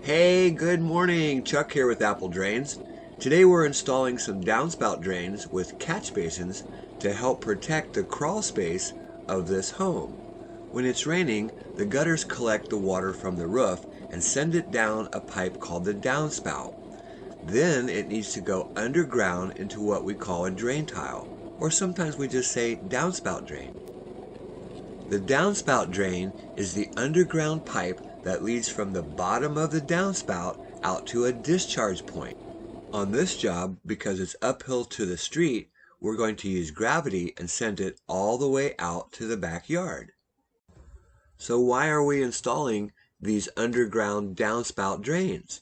Hey, good morning. Chuck here with Apple Drains. Today we're installing some downspout drains with catch basins to help protect the crawl space of this home. When it's raining, the gutters collect the water from the roof and send it down a pipe called the downspout. Then it needs to go underground into what we call a drain tile, or sometimes we just say downspout drain. The downspout drain is the underground pipe that leads from the bottom of the downspout out to a discharge point. On this job, because it's uphill to the street, we're going to use gravity and send it all the way out to the backyard. So why are we installing these underground downspout drains?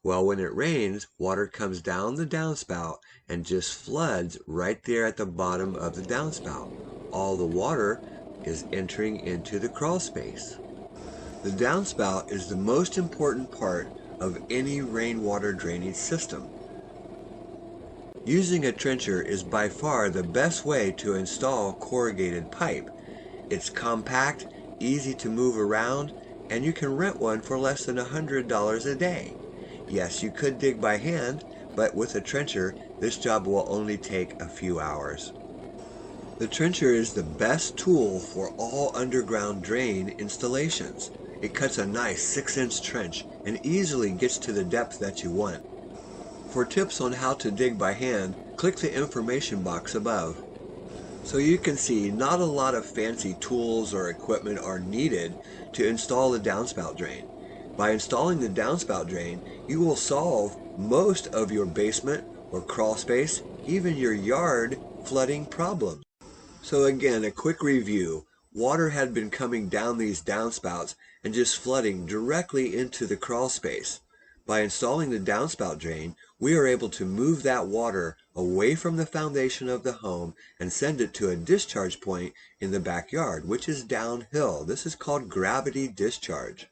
Well, when it rains, water comes down the downspout and just floods right there at the bottom of the downspout. All the water is entering into the crawl space. The downspout is the most important part of any rainwater drainage system. Using a trencher is by far the best way to install corrugated pipe. It's compact, easy to move around, and you can rent one for less than $100 a day. Yes, you could dig by hand, but with a trencher, this job will only take a few hours. The trencher is the best tool for all underground drain installations. It cuts a nice 6-inch trench and easily gets to the depth that you want. For tips on how to dig by hand, click the information box above. So you can see not a lot of fancy tools or equipment are needed to install the downspout drain. By installing the downspout drain, you will solve most of your basement or crawl space, even your yard flooding problems. So again, a quick review. Water had been coming down these downspouts and just flooding directly into the crawl space. By installing the downspout drain, we are able to move that water away from the foundation of the home and send it to a discharge point in the backyard, which is downhill. This is called gravity discharge.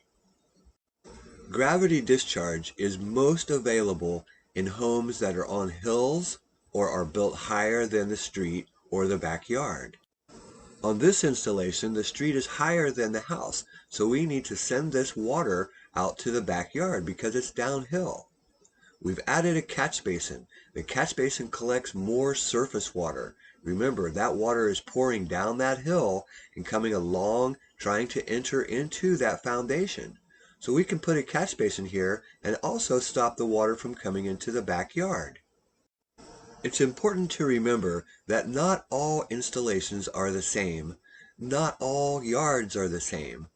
Gravity discharge is most available in homes that are on hills or are built higher than the street or the backyard. On this installation, the street is higher than the house, so we need to send this water out to the backyard because it's downhill. We've added a catch basin. The catch basin collects more surface water. Remember, that water is pouring down that hill and coming along, trying to enter into that foundation. So we can put a catch basin here and also stop the water from coming into the backyard. It's important to remember that not all installations are the same. Not all yards are the same.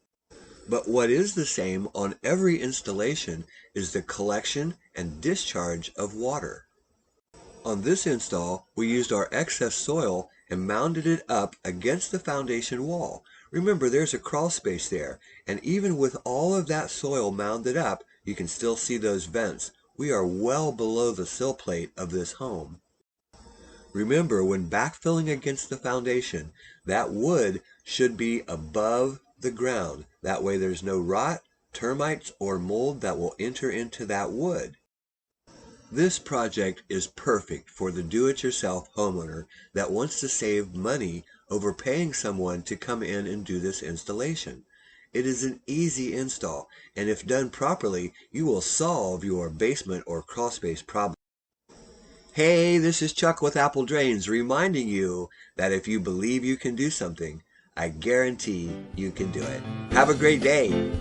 But what is the same on every installation is the collection and discharge of water. On this install, we used our excess soil and mounted it up against the foundation wall. Remember, there's a crawl space there, and even with all of that soil mounded up, you can still see those vents. We are well below the sill plate of this home. Remember, when backfilling against the foundation, that wood should be above the ground. That way there's no rot, termites, or mold that will enter into that wood. This project is perfect for the do-it-yourself homeowner that wants to save money over paying someone to come in and do this installation. It is an easy install, and if done properly, you will solve your basement or crawl space problem. Hey, this is Chuck with Apple Drains reminding you that if you believe you can do something, I guarantee you can do it. Have a great day.